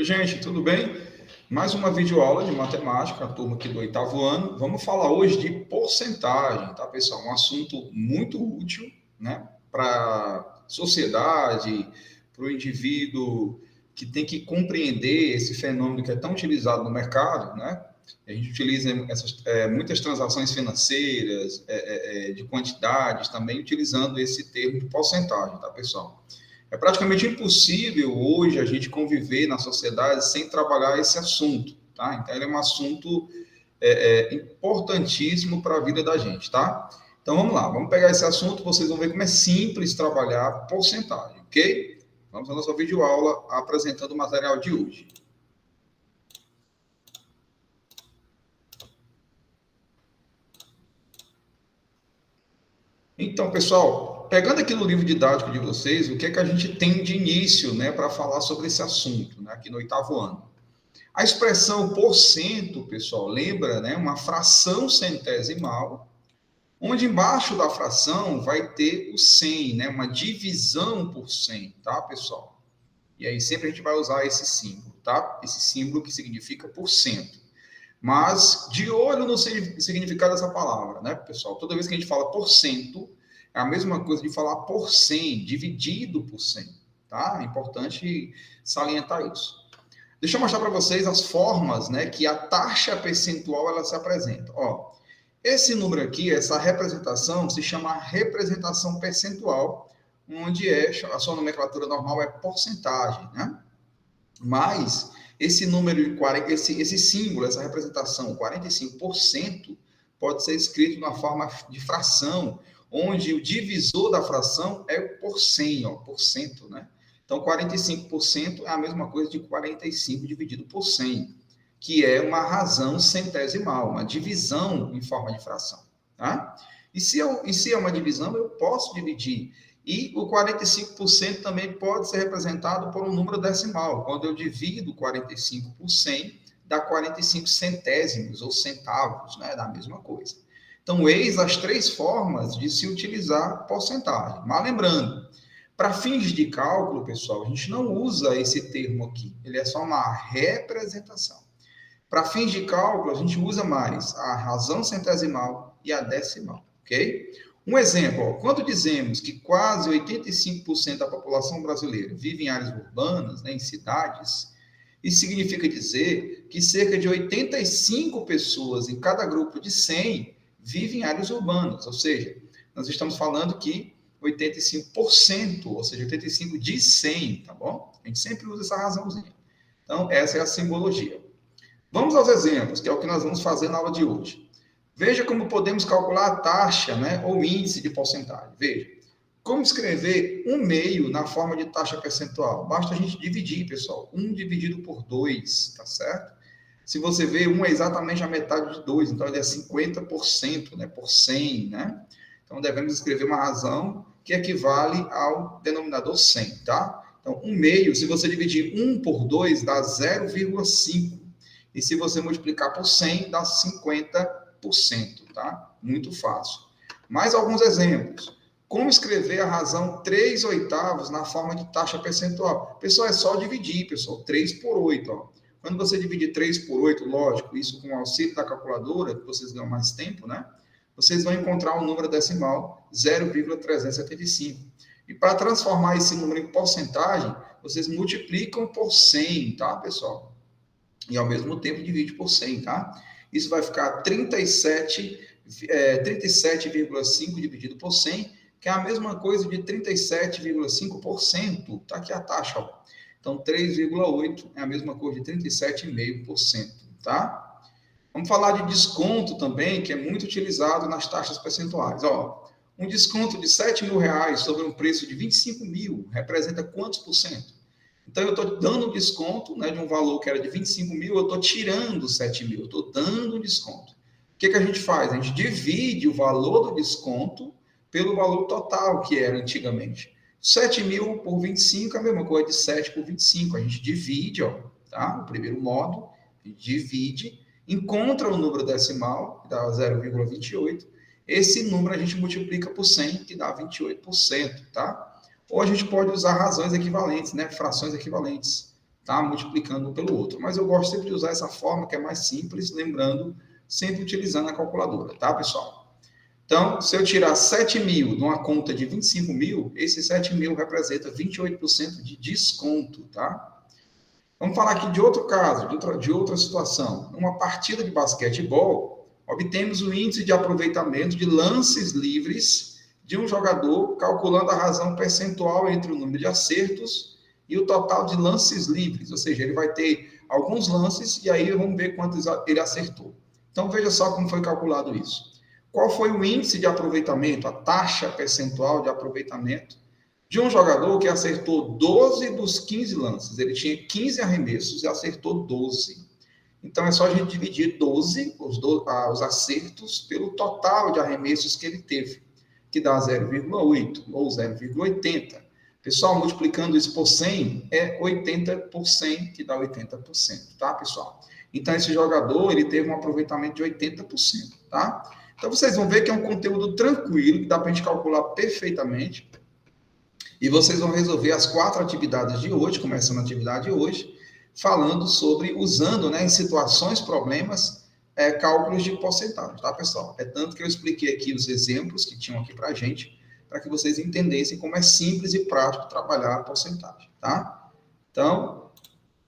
Oi, gente, tudo bem? Mais uma videoaula de matemática, a turma aqui do 8º ano. Vamos falar hoje de porcentagem, tá, pessoal? Um assunto muito útil, né, para a sociedade, para o indivíduo que tem que compreender esse fenômeno que é tão utilizado no mercado, né? A gente utiliza muitas transações financeiras, de quantidades, também utilizando esse termo de porcentagem, tá, pessoal? É praticamente impossível hoje a gente conviver na sociedade sem trabalhar esse assunto, tá? Então, ele é um assunto importantíssimo para a vida da gente, tá? Então, vamos lá, vamos pegar esse assunto, vocês vão ver como é simples trabalhar porcentagem, ok? Vamos à nossa videoaula apresentando o material de hoje. Então, pessoal, pegando aqui no livro didático de vocês, o que é que a gente tem de início, né, para falar sobre esse assunto, né, aqui no 8º ano? A expressão porcento, pessoal, lembra, né, uma fração centesimal, onde embaixo da fração vai ter o 100, né, uma divisão por 100, tá, pessoal? E aí sempre a gente vai usar esse símbolo, tá? Esse símbolo que significa porcento. Mas de olho no significado dessa palavra, né, pessoal? Toda vez que a gente fala porcento, é a mesma coisa de falar por 100, dividido por 100, tá? É importante salientar isso. Deixa eu mostrar para vocês as formas, né, que a taxa percentual ela se apresenta. Ó, esse número aqui, essa representação, se chama representação percentual, onde a sua nomenclatura normal é porcentagem, né? Mas esse número de 40, esse símbolo, essa representação, 45%, pode ser escrito na forma de fração, onde o divisor da fração é por 100, ó, por cento, né? Então, 45% é a mesma coisa de 45 dividido por 100, que é uma razão centesimal, uma divisão em forma de fração, tá? E se é uma divisão, eu posso dividir. E o 45% também pode ser representado por um número decimal. Quando eu divido 45 por 100, dá 45 centésimos ou centavos, né? Da mesma coisa. Então, eis as três formas de se utilizar porcentagem. Mas lembrando, para fins de cálculo, pessoal, a gente não usa esse termo aqui. Ele é só uma representação. Para fins de cálculo, a gente usa mais a razão centesimal e a decimal, ok? Um exemplo, ó, quando dizemos que quase 85% da população brasileira vive em áreas urbanas, né, em cidades, isso significa dizer que cerca de 85 pessoas em cada grupo de 100 vivem em áreas urbanas, ou seja, nós estamos falando que 85%, ou seja, 85 de 100, tá bom? A gente sempre usa essa razãozinha. Então, essa é a simbologia. Vamos aos exemplos, que é o que nós vamos fazer na aula de hoje. Veja como podemos calcular a taxa, né, ou índice de porcentagem. Veja, como escrever 1/2 na forma de taxa percentual? Basta a gente dividir, pessoal. 1 dividido por 2, tá certo? Se você vê, 1 é exatamente a metade de 2, então ele é 50%, né, por 100, né? Então devemos escrever uma razão que equivale ao denominador 100, tá? Então, 1/2, se você dividir 1 por 2, dá 0,5. E se você multiplicar por 100, dá 50%, tá? Muito fácil. Mais alguns exemplos. Como escrever a razão 3/8 na forma de taxa percentual? Pessoal, é só dividir, pessoal. 3 por 8, ó. Quando você dividir 3 por 8, lógico, isso com o auxílio da calculadora, que vocês ganham mais tempo, né? Vocês vão encontrar o número decimal 0,375. E para transformar esse número em porcentagem, vocês multiplicam por 100, tá, pessoal? E ao mesmo tempo divide por 100, tá? Isso vai ficar 37,5 dividido por 100, que é a mesma coisa de 37,5%. Tá aqui a taxa, ó. Então, 3,8 é a mesma coisa de 37,5%, tá? Vamos falar de desconto também, que é muito utilizado nas taxas percentuais. Ó, um desconto de R$7.000 sobre um preço de 25 mil representa quantos por cento? Então, eu estou dando um desconto, né, de um valor que era de 25 mil, eu estou tirando 7 mil, eu estou dando um desconto. O que a gente faz? A gente divide o valor do desconto pelo valor total que era antigamente. 7 mil por 25 é a mesma coisa de 7 por 25. A gente divide, ó, tá? O primeiro modo, a gente divide, encontra o número decimal, que dá 0,28. Esse número a gente multiplica por 100, que dá 28%, tá? Ou a gente pode usar razões equivalentes, né? Frações equivalentes. tá? Multiplicando um pelo outro. Mas eu gosto sempre de usar essa forma que é mais simples, lembrando, sempre utilizando a calculadora, tá, pessoal? Então, se eu tirar 7 mil de uma conta de 25 mil, esse 7 mil representa 28% de desconto, tá? Vamos falar aqui de outro caso, de outra situação. Numa partida de basquetebol, obtemos o índice de aproveitamento de lances livres de um jogador, calculando a razão percentual entre o número de acertos e o total de lances livres. Ou seja, ele vai ter alguns lances e aí vamos ver quantos ele acertou. Então, veja só como foi calculado isso. Qual foi o índice de aproveitamento, a taxa percentual de aproveitamento de um jogador que acertou 12 dos 15 lances? Ele tinha 15 arremessos e acertou 12. Então, é só a gente dividir 12, os acertos, pelo total de arremessos que ele teve, que dá 0,8 ou 0,80. Pessoal, multiplicando isso por 100, é 80%, que dá 80%, tá, pessoal? Então, esse jogador, ele teve um aproveitamento de 80%, tá? Então, vocês vão ver que é um conteúdo tranquilo, que dá para a gente calcular perfeitamente. E vocês vão resolver as 4 atividades de hoje, começando a atividade de hoje, falando sobre, usando, né, em situações, problemas, cálculos de porcentagem, tá, pessoal? É tanto que eu expliquei aqui os exemplos que tinham aqui para a gente, para que vocês entendessem como é simples e prático trabalhar a porcentagem, tá? Então,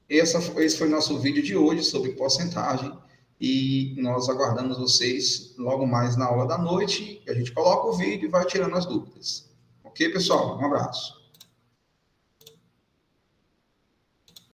esse foi o nosso vídeo de hoje sobre porcentagem, e nós aguardamos vocês logo mais na aula da noite, a gente coloca o vídeo e vai tirando as dúvidas. Ok, pessoal? Um abraço.